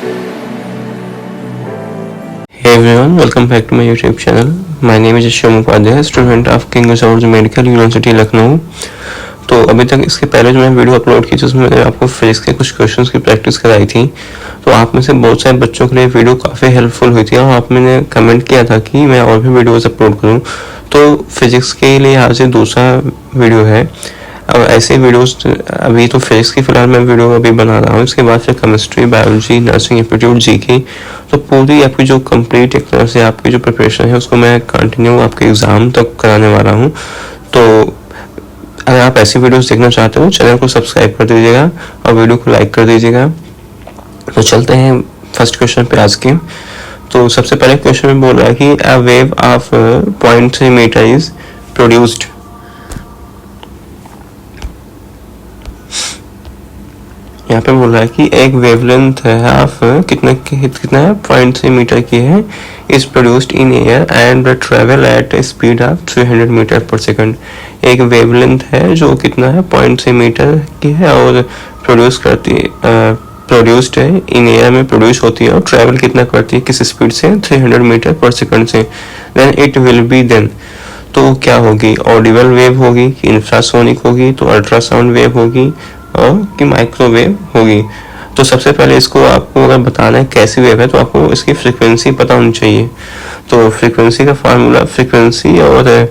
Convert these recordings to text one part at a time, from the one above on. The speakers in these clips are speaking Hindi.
Hey everyone, welcome back to my YouTube channel. My name is Shivam Upadhyay, student of King George Medical University Lucknow. तो अभी तक इसके पहले जो मैंने वीडियो अपलोड की थी उसमें मैंने आपको फिजिक्स के कुछ क्वेश्चंस की प्रैक्टिस कराई थी। तो आप में से बहुत सारे बच्चों के लिए वीडियो काफ़ी हेल्पफुल हुई थी और आप मैंने कमेंट किया था कि मैं और भी वीडियोस अपलोड करूं। तो फिजिक्स के लिए आज से दूसरा वीडियो है। अब ऐसे वीडियोस अभी तो फिजिक्स की फ़िलहाल मैं वीडियो अभी बना रहा हूँ, इसके बाद फिर chemistry, biology, nursing aptitude, GK, तो पूरी आपकी जो कंप्लीट एक तरह से आपकी जो प्रिपरेशन है उसको मैं कंटिन्यू आपके एग्ज़ाम तक कराने वाला हूँ। तो अगर आप ऐसी वीडियोस देखना चाहते हो चैनल को सब्सक्राइब कर दीजिएगा और वीडियो को लाइक कर दीजिएगा। तो चलते हैं फर्स्ट क्वेश्चन पे आज के। तो सबसे पहले क्वेश्चन में बोल रहा है कि a wave of 0.3 metre is produced. यहाँ पे बोल रहा है कि एक वेवलेंथ है ऑफ कितना है 0.3 मीटर की है, is produced in air and travel at speed of 300 metre per second. एक वेवलेंथ है जो कितना है 0.3 मीटर की है और प्रोड्यूस्ड है इन एयर में प्रोड्यूस होती है और ट्रेवल कितना करती है किस स्पीड से 300 मीटर पर सेकंड से। Then it will be then, तो क्या होगी, ऑडिबल वेव होगी कि इंफ्रासोनिक होगी, तो अल्ट्रासाउंड वेव होगी और कि माइक्रोवेव होगी। तो सबसे पहले इसको आपको अगर बताना है कैसी वेव है तो आपको इसकी फ्रीक्वेंसी पता होनी चाहिए। तो फ्रीक्वेंसी का फार्मूला, फ्रीक्वेंसी और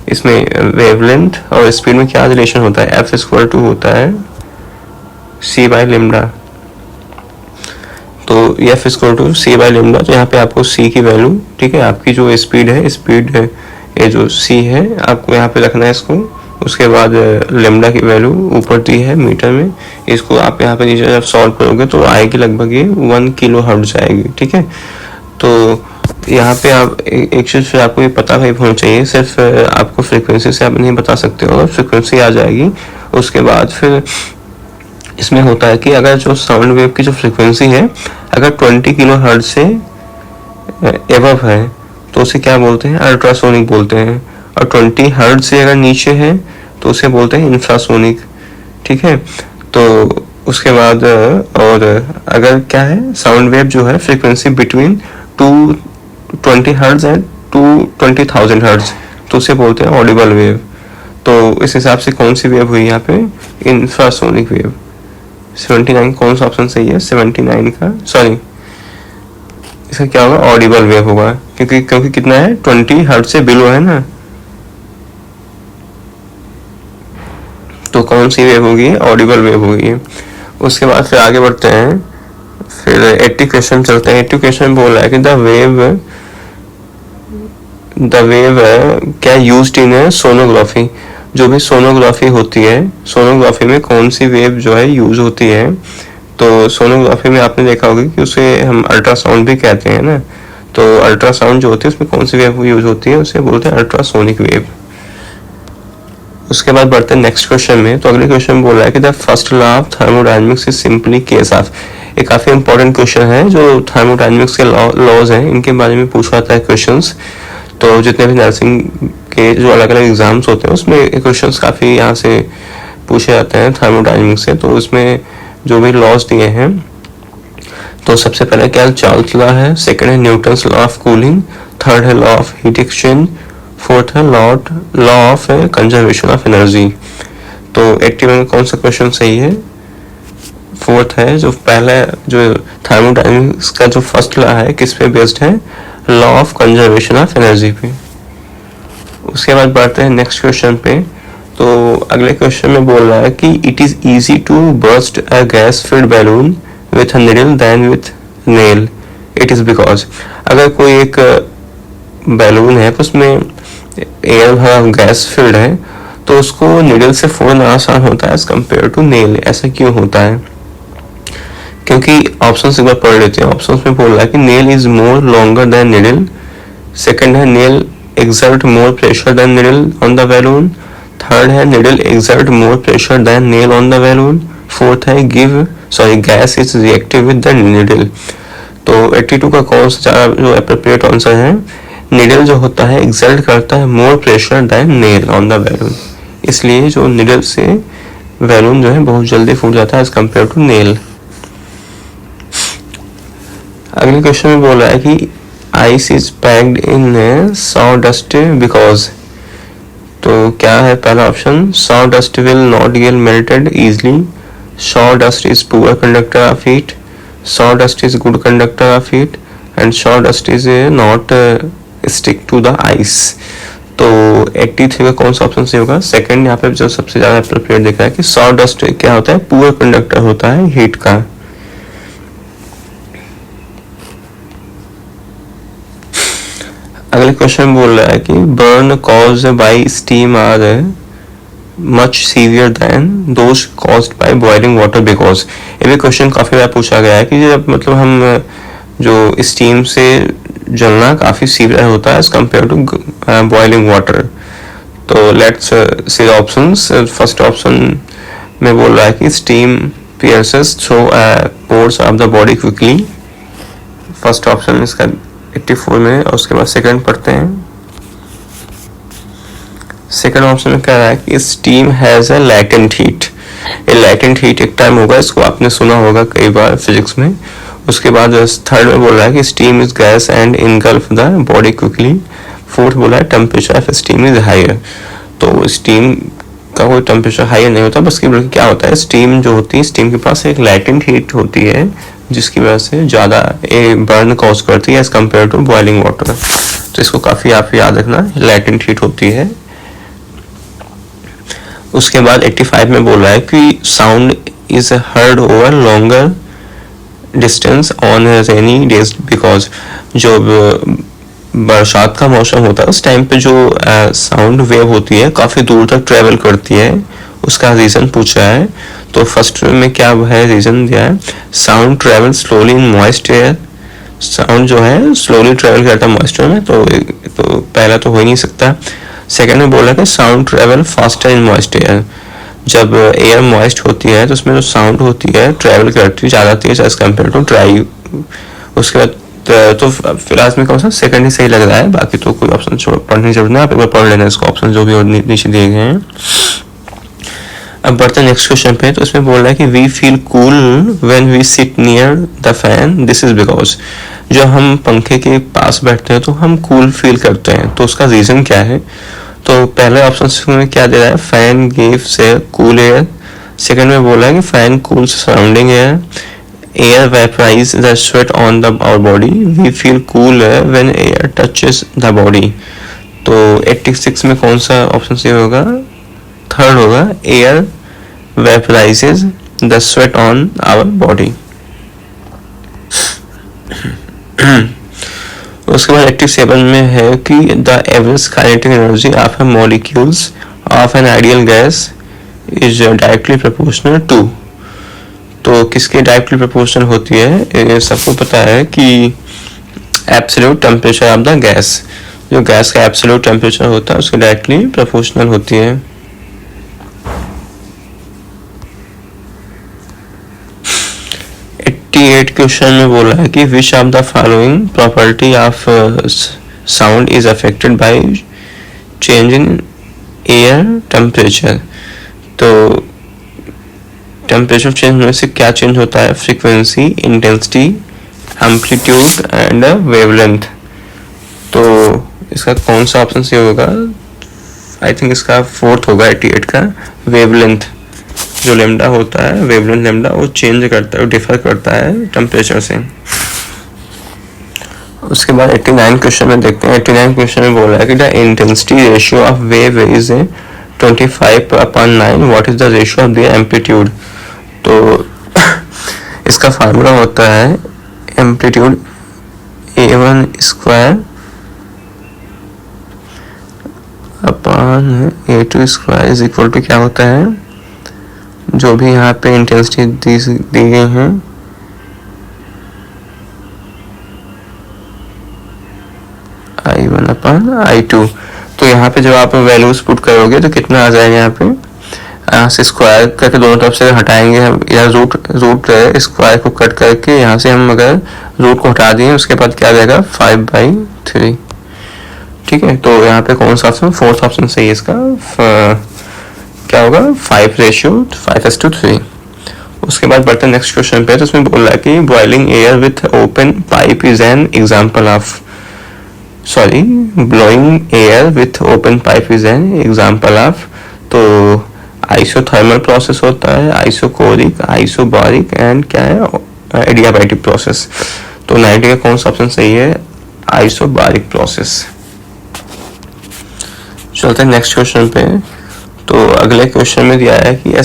इसमें वेवलेंथ और स्पीड में क्या रिलेशन होता है, एफ इक्वल टू होता है सी बाई लेमडा। तो f equal to c by lambda, तो यहाँ पे आपको सी की वैल्यू, ठीक है, आपकी जो स्पीड है ये जो सी है आपको यहाँ पे रखना है इसको। उसके बाद लेमडा की वैल्यू ऊपर दी है मीटर में, इसको आप यहाँ पे नीचे जब सॉल्व करोगे तो आएगी लगभग ये 1 किलो हर्ट्ज आएगी, ठीक है। तो यहाँ पे आप एक चीज़ फिर आपको ये पता भी होना चाहिए, सिर्फ आपको फ्रीक्वेंसी से आप नहीं बता सकते हो, फ्रीक्वेंसी आ जाएगी। उसके बाद फिर इसमें होता है कि अगर जो साउंड वेव की जो फ्रीक्वेंसी है अगर 20 किलो हर्ट्ज से एबव है तो उसे क्या बोलते हैं, अल्ट्रासोनिक बोलते हैं। और 20 हर्ट्ज से अगर नीचे है तो उसे बोलते हैं इंफ्रासोनिक, ठीक है। तो उसके बाद और अगर क्या है, साउंड वेव जो है frequency between 220 hertz and 220,000 hertz तो उसे बोलते हैं ऑडिबल वेव। तो इस हिसाब से कौन सी वेव हुई यहाँ पे, इंफ्रासोनिक वेव। 79 कौन सा ऑप्शन सही है, 79 का, सॉरी इसका क्या होगा, ऑडिबल वेव होगा, क्योंकि कितना है 20 हर्ट्ज से बिलो है ना। तो कौन सी वेव होगी, ऑडिबल वेव होगी। उसके बाद फिर आगे बढ़ते हैं, फिर 80 क्वेश्चन चलते हैं। 80 क्वेश्चन बोल रहा है कि द वेव क्या यूज्ड इन सोनोग्राफी। जो भी सोनोग्राफी होती है, सोनोग्राफी में कौन सी वेव जो है यूज होती है। तो सोनोग्राफी में आपने देखा होगा कि उसे हम अल्ट्रासाउंड भी कहते हैं ना। तो अल्ट्रासाउंड जो होती है उसमें कौन सी वेव यूज होती है, उसे बोलते हैं अल्ट्रासोनिक वेव। उसके बाद बढ़ते हैं नेक्स्ट क्वेश्चन में। तो अगले क्वेश्चन बोल रहा है कि the first law of thermodynamics is simply case of. ये काफी इंपॉर्टेंट क्वेश्चन है, जो थर्मोडायनेमिक्स के लॉज हैं इनके बारे में पूछा जाता है क्वेश्चंस। तो जितने भी नर्सिंग के जो अलग अलग एग्जाम्स होते हैं उसमें क्वेश्चंस काफी यहाँ से पूछे जाते हैं थर्मोडायनेमिक्स से। तो उसमें जो भी लॉज दिए हैं, तो सबसे पहले क्या चार्ल्स लॉ है, सेकंड है Newton's law of cooling, third है law of heat exchange, fourth है law of conservation of energy. तो 81 में कौन सा क्वेश्चन सही है, फोर्थ है। जो पहला जो थर्मोडायनेमिक्स का जो फर्स्ट लॉ है किस पे बेस्ड है, law of conservation of energy पे। उसके बाद बढ़ते हैं नेक्स्ट क्वेश्चन पे। तो अगले क्वेश्चन में बोल रहा है कि it is easy to burst a gas filled balloon with a needle than with nail, it is because. अगर कोई एक बैलून है उसमें एयर भरा गैस फिल्ड है तो उसको निडल से फोड़ना आसान होता है एज कम्पेयर टू नेल। ऐसा क्यों होता है, क्योंकि ऑप्शंस एक बार पढ़ लेते हैं। ऑप्शंस में बोल रहा है कि nail is more longer than needle, second है nail exert more pressure than needle on the balloon, third है needle exert more pressure than nail on the balloon, fourth है gas is reactive with the needle। तो 82 का कौन सा जो appropriate आंसर है, needle जो होता है exert करता है more pressure than nail on the balloon, इसलिए जो needle से balloon जो है बहुत जल्दी फूट जाता है as compared to nail। अगले क्वेश्चन में बोला है कि ice is packed in sawdust बिकॉज। तो क्या है पहला option, sawdust will not get melted easily, sawdust is poor conductor of heat, sawdust is good conductor of heat, and sawdust is not stick to the ice. तो 83 का कौन सा ऑप्शन सही होगा? सेकंड यहाँ पे जो सबसे ज्यादा अप्रोप्रिएट दिख रहा है कि सॉ डस्ट क्या होता है, पुअर कंडक्टर होता है हीट का। अगले क्वेश्चन बोल रहा है कि burn caused by steam are much severe than those caused by boiling water because. ये भी क्वेश्चन काफी बार पूछा गया है कि जब मतलब हम जो स्टीम से जलना काफी सीवियर होता है as compare to boiling water. तो let's see the options. First option में बोल रहा है कि steam pierces through pores of the body quickly. First option इसका 84 में। और उसके बाद सेकंड पढ़ते हैं। सेकंड ऑप्शन में कह रहा है कि steam has a latent heat. ये लैटेंट हीट एक टाइम होगा, इसको आपने सुना होगा कई बार फिजिक्स में। उसके बाद थर्ड में बोल रहा है कि steam is gas and engulf the body quickly. Fourth बोला है temperature of steam is higher. तो स्टीम का कोई टेम्परेचर हायर नहीं होता, बस की बल्कि क्या होता है, स्टीम जो होती है, स्टीम के पास एक लैटेंट हीट होती है जिसकी वजह से ज़्यादा बर्न कॉज करती है as compare to boiling water. तो इसको काफ़ी आप याद रखना, लैटेंट हीट होती है। उसके बाद 85 में बोल रहा है कि sound is heard over longer distance on rainy days because. जो बरसात का मौसम होता है उस टाइम पे जो साउंड वेव होती है काफ़ी दूर तक ट्रेवल करती है, उसका रीज़न पूछा है। तो फर्स्ट में क्या है रीज़न दिया है, sound travel slowly in moist air. Sound जो है स्लोली ट्रेवल करता है मॉइस्ट एयर में, तो पहला तो हो ही नहीं सकता। सेकेंड में बोला कि sound travel faster in moist air. जब एयर मॉइस्ट होती है तो उसमें जो साउंड होती है ट्रेवल करती है ज़्यादा तेज एज कम्पेयर टू ड्राई। उसके बाद तो फिलहाल में कौन सा सेकंड ही सही लग रहा है, बाकी तो कोई ऑप्शन पढ़ने की जरूरत नहीं, आप एक बार पढ़ लेना इसको ऑप्शन जो भी और नीचे दिए गए हैं। अब बढ़ते हैं नेक्स्ट क्वेश्चन पे। तो इसमें बोल रहा है कि we feel cool when we sit near the fan, this is because. जो हम पंखे के पास बैठते हैं तो हम कूल फील करते हैं, तो उसका रीजन क्या है? तो पहले ऑप्शन में क्या दे रहा है, fan gives air cool air. Second में बोला है कि fan cools surrounding air, air vaporise the sweat on the our body, we feel cool when air touches the body. तो 86 में कौन सा ऑप्शन सही होगा? थर्ड होगा, air vaporises the sweat on our body. उसके बाद 87 में है कि the average kinetic energy of a molecules of an ideal gas is directly proportional to. तो किसके डायरेक्टली प्रोपोर्शनल होती है? ये सबको पता है कि absolute temperature of the gas. जो गैस का एब्सोल्यूट टेम्परेचर होता है उसके डायरेक्टली प्रोपोर्शनल होती है। क्वेश्चन में बोला है कि which of the following property of sound is affected by change in air temperature. तो टेम्परेचर चेंज होने से क्या चेंज होता है? Frequency, intensity, amplitude and wavelength. तो इसका कौन सा ऑप्शन सही होगा? आई थिंक इसका फोर्थ होगा 88 का, वेवलेंथ। जो लेमडा होता है, वेवलेंथ लेमडा, वो चेंज करता है, वो डिफर करता है टेम्परेचर से। उसके बाद 89 क्वेश्चन में देखते हैं। 89 क्वेश्चन में बोला है कि the intensity ratio of wave is 25/9, what is the ratio of the amplitude. तो इसका फार्मूला होता है amplitude A1 square upon A2 square is equal to क्या होता है, जो भी यहाँ पे इंटेंसिटी दी गई है, I1 अपॉन I2। तो यहाँ पे जब आप वैल्यूज पुट करोगे तो कितना आ जाएगा, यहाँ पे यहाँ से स्क्वायर करके दोनों तरफ से हटाएंगे हम, या रूट स्क्वायर को कट करके यहाँ से हम अगर रूट को हटा दिए उसके बाद क्या आ जाएगा 5/3। ठीक है, तो यहाँ पे कौन सा ऑप्शन, फोर्थ ऑप्शन सही है इसका। क्या होगा 5:3। उसके बाद बढ़ते हैं नेक्स्ट क्वेश्चन पे। तो उसमें बोल रहा है कि boiling air with open pipe is an example of, sorry, blowing air with open pipe is an example of. तो आइसोथर्मल प्रोसेस होता है, आइसोकोरिक, आइसोबारिक एंड क्या है, एडियाबैटिक प्रोसेस। तो 90 का कौन सा ऑप्शन सही है, आइसोबारिक प्रोसेस। चलते हैं नेक्स्ट क्वेश्चन पे। तो अगले क्वेश्चन में दिया है कि a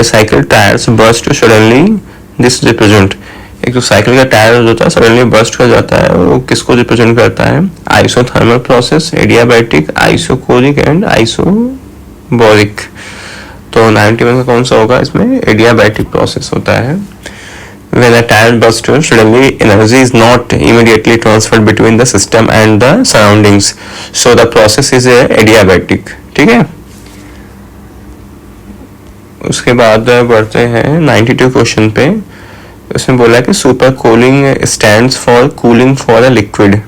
cycle tyres burst suddenly, this represent. एक जो साइकिल का टायर होता है सडनली बर्स्ट हो जाता है, वो किसको रिप्रेजेंट करता है, isothermal process, adiabatic, isochoric and isobaric. तो 91 का कौन सा होगा इसमें, एडियाबैटिक प्रोसेस होता है। When a tire bursts, suddenly energy is not immediately transferred between the system and the surroundings, so the process is adiabatic। ठीक है। उसके बाद बढ़ते हैं 92 क्वेश्चन पे। उसमें बोला है कि super cooling stands for cooling for a liquid.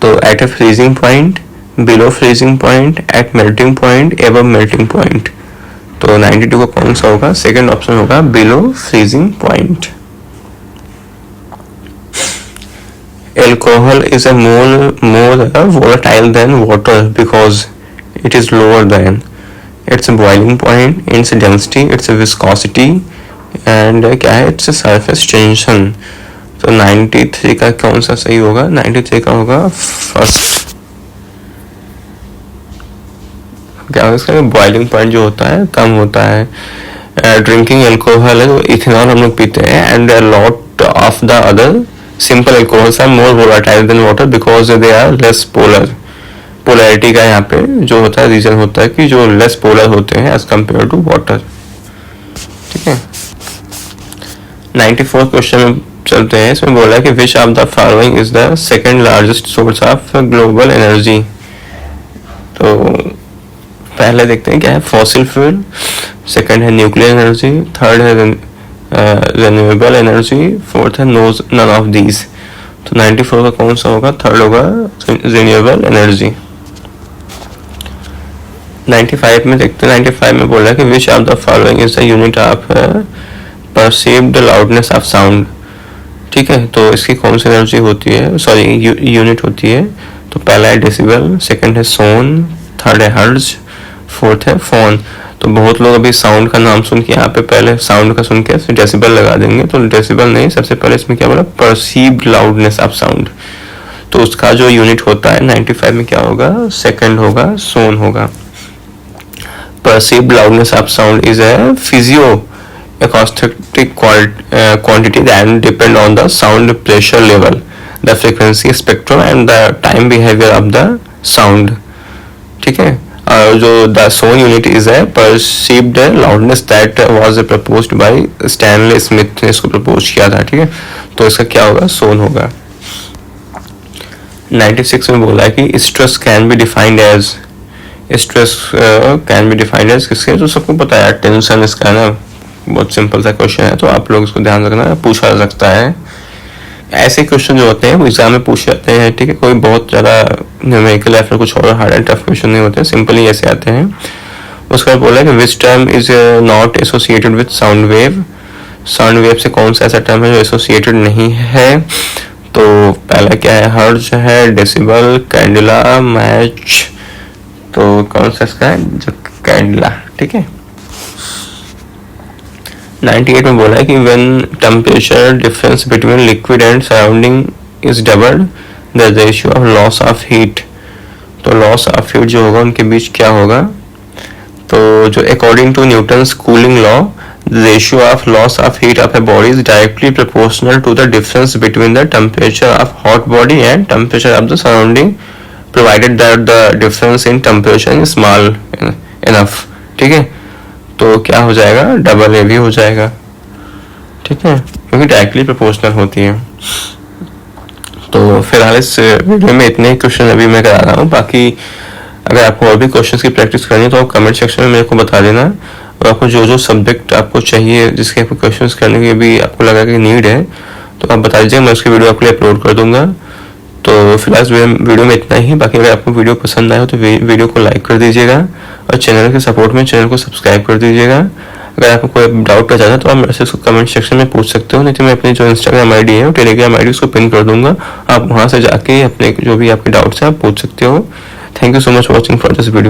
तो at a freezing point, below freezing point, at melting point, above melting point. तो 92 का कौन सा होगा, सेकंड ऑप्शन होगा, below freezing point. Alcohol is a more volatile than water because it is lower than its boiling point, its density, its viscosity and क्या है, its surface tension। तो 93 का कौन सा सही होगा, 93 का होगा फर्स्ट, क्या होगा इसका, बॉइलिंग पॉइंट जो होता है कम होता है। ड्रिंकिंग एल्कोहल है, इथेनॉल हम लोग पीते हैं, and lot of the other simple alcohols are more volatile than water because they are less polar. Polarity का यहाँ पे जो होता है रीजन होता है कि जो लेस पोलर होते हैं एज कम्पेयर टू वाटर। ठीक है। 94 क्वेश्चन में चलते हैं। इसमें बोला है कि which of the following is the second largest source of global energy. तो पहले देखते हैं क्या है, फॉसिल फ्यूल, सेकंड है न्यूक्लियर एनर्जी, थर्ड है रिन्यूएबल एनर्जी, फोर्थ है नन ऑफ दीज। तो 94 का कौन सा होगा, थर्ड होगा, रिन्यूएबल एनर्जी। 95 में देखते हैं। 95 में बोला है कि which of the following is the unit of perceived loudness of sound. ठीक है। तो इसकी कौन सी एनर्जी होती है, सॉरी यूनिट होती है। तो पहला है डेसिबल, सेकंड है सोन, थर्ड है हर्ट्ज, फोर्थ है फोन। तो बहुत लोग अभी साउंड का नाम सुन के यहाँ पे पहले साउंड का सुन के डेसिबल लगा देंगे। तो डेसिबल नहीं, सबसे पहले इसमें क्या बोला, परसीव्ड लाउडनेस ऑफ साउंड। तो उसका जो यूनिट होता है 95 में क्या होगा, सेकंड होगा, सोन होगा। Perceived loudness of sound is a physio acoustic quantity that depend on the sound pressure level, the frequency spectrum and the time behavior of the sound। ठीक है। और जो the sound unit is a perceived loudness that was proposed by Stanley Smith ने इसको propose किया था। ठीक है। तो इसका क्या होगा, सोन होगा। 96 में बोला है कि stress can be defined as, stress can be defined as किसके, तो सबको पता है टेंशन इसका ना, बहुत सिंपल सा क्वेश्चन है। तो आप लोग इसको ध्यान रखना, पूछा जा सकता है। ऐसे क्वेश्चन जो होते हैं वो एग्जाम में पूछ जाते हैं। ठीक है। कोई बहुत ज़्यादा न्यूमेरिकल या फिर कुछ और हार्ड एंड टफ क्वेश्चन नहीं होते, सिंपली ऐसे आते हैं। उसका बोला है कि which term is not associated with sound wave. Sound wave से कौन सा ऐसा टर्म है जो एसोसिएटेड नहीं है। तो पहला क्या है, हर्ट्ज है, डेसिबल, कैंडिला, मैच। तो कौन सा इसका है, जो कैंडिला। ठीक है। 98 में बोला है कि when temperature difference between liquid and surrounding is doubled, the ratio of loss of heat। तो loss of heat जो होगा उनके बीच क्या होगा, तो जो according to Newton's cooling law, the ratio of loss of heat of a body is directly proportional to the difference between the temperature of hot body and temperature of the surrounding, provided that the difference in temperature is small enough। ठीक है। तो क्या हो जाएगा, डबल ए भी हो जाएगा। ठीक है, क्योंकि डायरेक्टली प्रोपोर्शनल होती है। तो फिलहाल इस वीडियो में इतने क्वेश्चन अभी मैं करा रहा हूँ। बाकी अगर आपको और भी क्वेश्चंस की प्रैक्टिस करनी है तो आप कमेंट सेक्शन में मेरे को बता देना, और आपको जो जो सब्जेक्ट आपको चाहिए जिसके आपको क्वेश्चंस करने की भी आपको लगा कि नीड है तो आप बता दीजिए, मैं उसकी वीडियो आपके लिए अपलोड कर दूंगा। तो फिलहाल इस वीडियो में इतना ही। बाकी अगर आपको वीडियो पसंद आया हो तो वीडियो को लाइक कर दीजिएगा और चैनल के सपोर्ट में चैनल को सब्सक्राइब कर दीजिएगा। अगर आपको कोई डाउट रह जाता है तो आप मेरे से उसको कमेंट सेक्शन में पूछ सकते हो, नहीं तो मैं अपनी जो इंस्टाग्राम आईडी है, टेलीग्राम आईडी उसको पिन कर दूंगा। आप वहाँ से जाके अपने जो भी आपके डाउट्स हैं आप पूछ सकते हो। Thank you so much watching for this video.